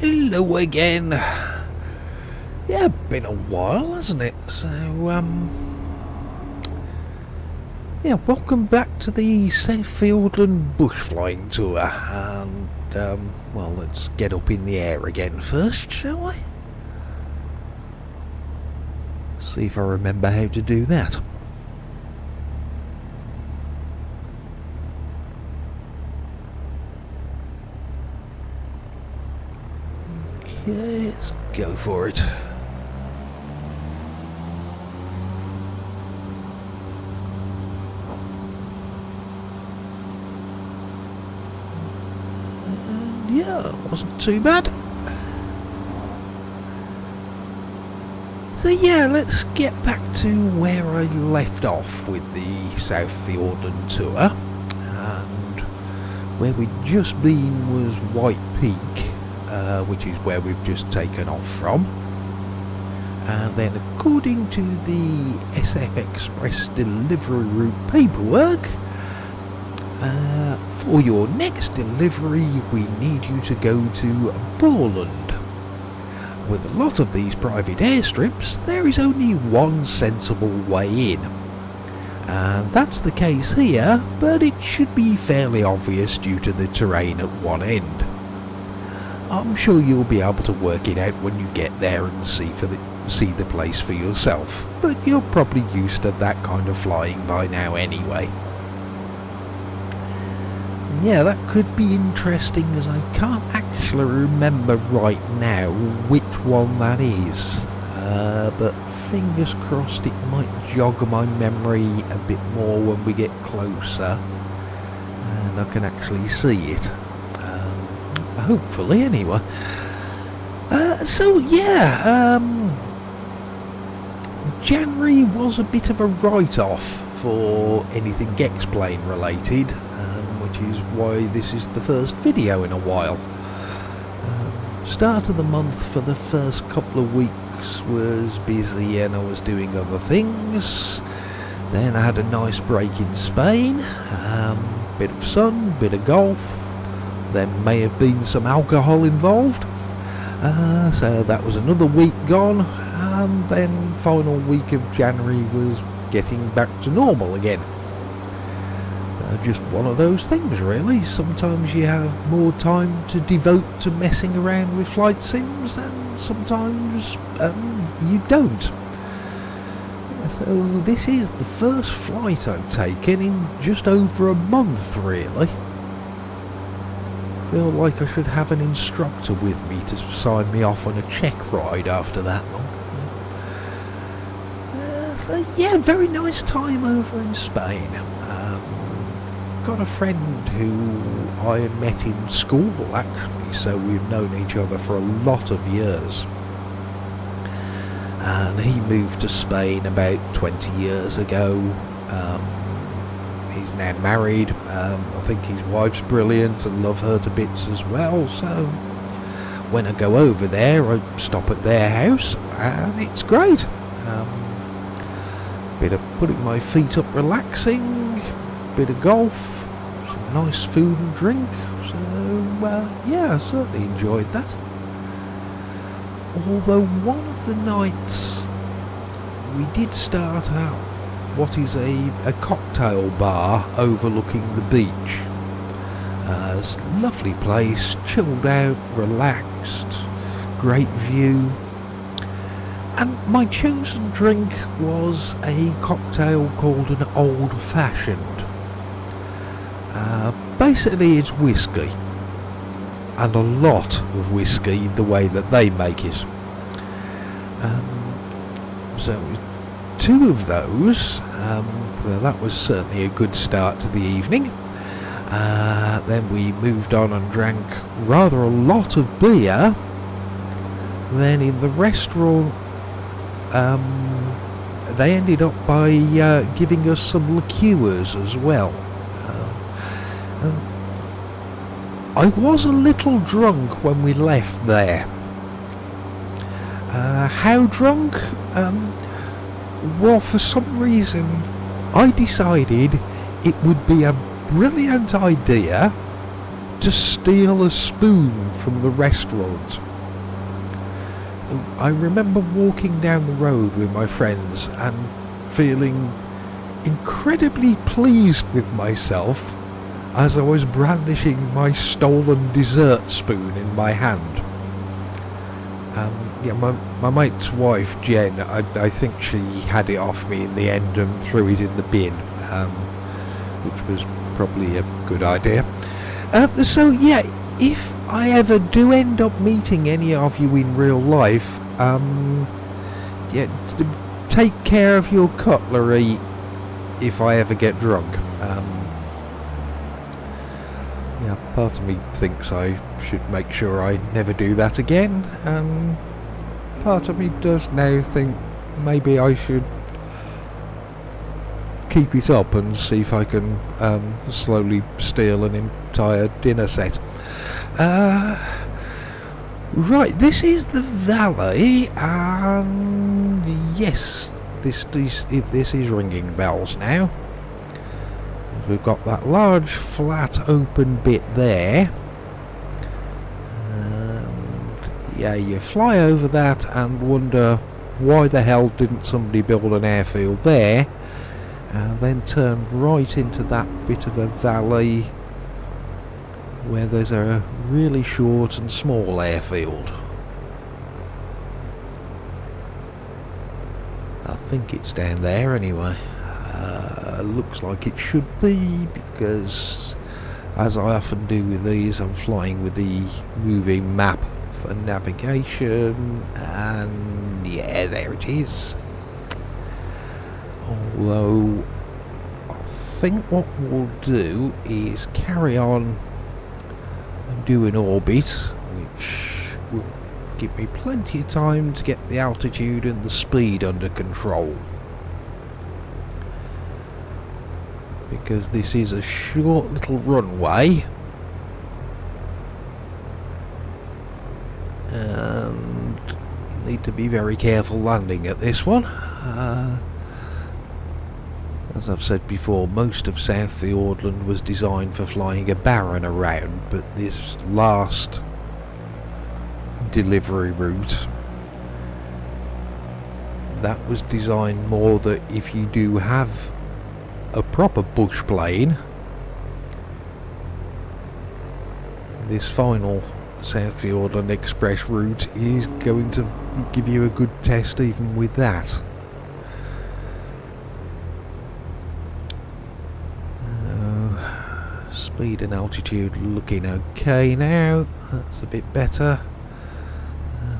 Hello again. Yeah, been a while, hasn't it? So, yeah, welcome back to the South Fiordland bush flying tour. And, well, let's get up in the air again first, shall we? See if I remember how to do that. Okay, let's go for it. And yeah, wasn't too bad. So yeah, let's get back to where I left off with the South Fiordland tour. And where we'd just been was White Peak. Which is where we've just taken off from. And then according to the SF Express delivery route paperwork, for your next delivery we need you to go to Borland. With a lot of these private airstrips, there is only one sensible way in. And that's the case here, but it should be fairly obvious due to the terrain at one end. I'm sure you'll be able to work it out when you get there and see the place for yourself, but you're probably used to that kind of flying by now anyway. Yeah, that could be interesting, as I can't actually remember right now which one that is, but fingers crossed it might jog my memory a bit more when we get closer and I can actually see it. Hopefully, anyway. So yeah, January was a bit of a write-off for anything X-Plane related, which is why this is the first video in a while. Start of the month for the first couple of weeks was busy and I was doing other things. Then I had a nice break in Spain, bit of sun, bit of golf. There may have been some alcohol involved, so that was another week gone, and then final week of January was getting back to normal again. Just one of those things really. Sometimes you have more time to devote to messing around with flight sims, and sometimes you don't. So this is the first flight I've taken in just over a month really. Feel like I should have an instructor with me to sign me off on a check ride after that long. So yeah, very nice time over in Spain. Got a friend who I met in school actually, so we've known each other for a lot of years. And he moved to Spain about 20 years ago. He's now married. I think his wife's brilliant and love her to bits as well, so when I go over there I stop at their house and it's great. Bit of putting my feet up relaxing, bit of golf, some nice food and drink, so yeah, I certainly enjoyed that. Although one of the nights we did start out what is a cocktail bar overlooking the beach. It's a lovely place, chilled out, relaxed, great view. And my chosen drink was a cocktail called an Old Fashioned. Basically it's whiskey, and a lot of whiskey the way that they make it. So two of those, so that was certainly a good start to the evening. Then we moved on and drank rather a lot of beer. Then in the restaurant they ended up by giving us some liqueurs as well. I was a little drunk when we left there. How drunk? Well, for some reason I decided it would be a brilliant idea to steal a spoon from the restaurant I remember walking down the road with my friends and feeling incredibly pleased with myself as I was brandishing my stolen dessert spoon in my hand. Yeah, my mate's wife, Jen, I think she had it off me in the end and threw it in the bin, which was probably a good idea. So yeah, if I ever do end up meeting any of you in real life, yeah, take care of your cutlery if I ever get drunk. Yeah, part of me thinks I should make sure I never do that again, and part of me does now think maybe I should keep it up and see if I can slowly steal an entire dinner set. Right, this is the valley, and yes, this is ringing bells now. We've got that large flat open bit there, and yeah, you fly over that and wonder why the hell didn't somebody build an airfield there, and then turn right into that bit of a valley where there's a really short and small airfield. I think it's down there anyway. Looks like it should be, because as I often do with these, I'm flying with the moving map for navigation, and yeah, there it is. Although I think what we'll do is carry on and do an orbit, which will give me plenty of time to get the altitude and the speed under control, because this is a short little runway, and you need to be very careful landing at this one. As I've said before, most of South Fiordland was designed for flying a Baron around, but this last delivery route, that was designed more that if you do have a proper bush plane, this final South Fiordland Express route is going to give you a good test even with that. Speed and altitude looking okay now. That's a bit better.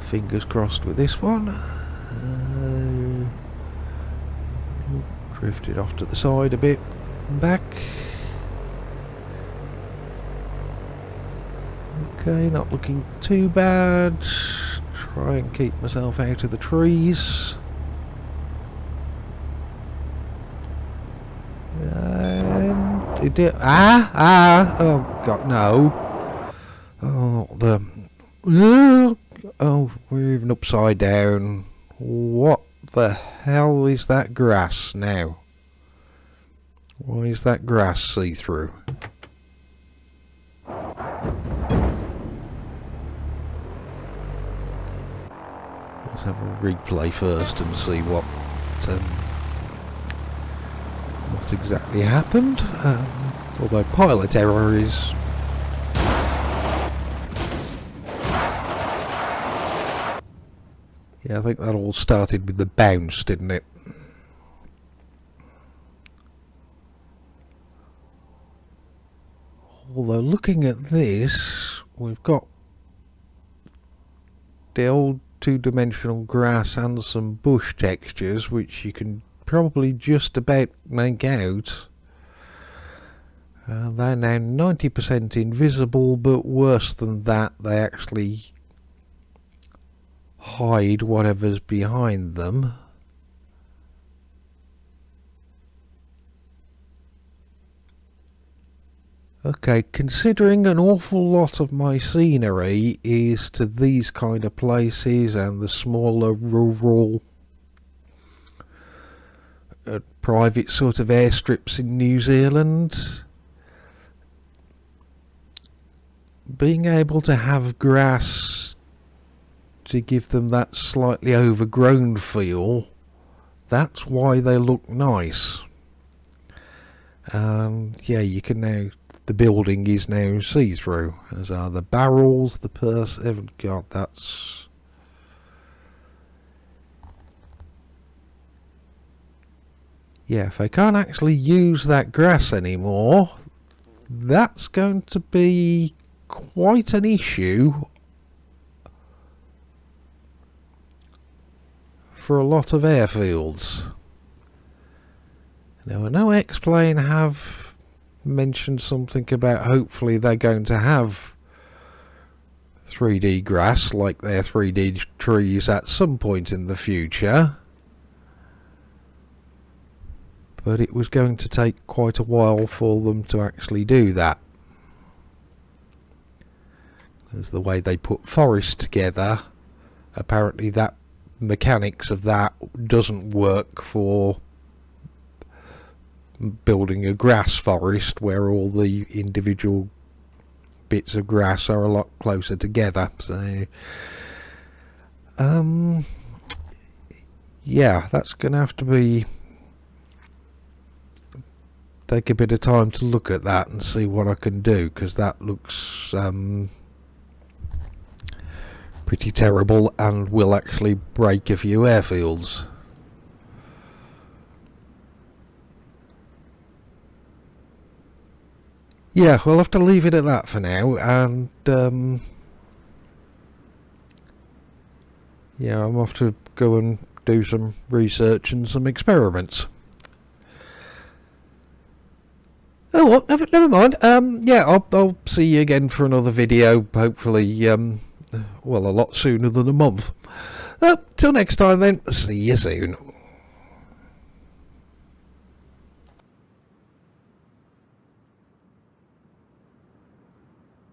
Fingers crossed with this one. Drifted off to the side a bit and back. Okay, not looking too bad. Try and keep myself out of the trees. And it did. Oh god, no. Oh, we're even upside down. What the hell is that grass now? Why is that grass see-through? Let's have a replay first and see what exactly happened. Although pilot error is yeah, I think that all started with the bounce, didn't it? Although looking at this, we've got the old two-dimensional grass and some bush textures, which you can probably just about make out. They're now 90% invisible, but worse than that, they actually hide whatever's behind them. Okay, considering an awful lot of my scenery is to these kind of places and the smaller rural private sort of airstrips in New Zealand, being able to have grass to give them that slightly overgrown feel. That's why they look nice. And yeah, you can now, the building is now see-through, as are the barrels, the purse. God, that's... Yeah, if I can't actually use that grass anymore, that's going to be quite an issue for a lot of airfields. Now, I know X-Plane have mentioned something about hopefully they're going to have 3D grass like their 3D trees at some point in the future. But it was going to take quite a while for them to actually do that. As the way they put forest together, apparently that mechanics of that doesn't work for building a grass forest where all the individual bits of grass are a lot closer together. So yeah, that's gonna have to be take a bit of time to look at that and see what I can do, because that looks pretty terrible and will actually break a few airfields. Yeah, we'll have to leave it at that for now, and yeah, I'm off to go and do some research and some experiments. Oh well, never mind. Yeah, I'll see you again for another video, hopefully, well, a lot sooner than a month. Till next time then, see you soon.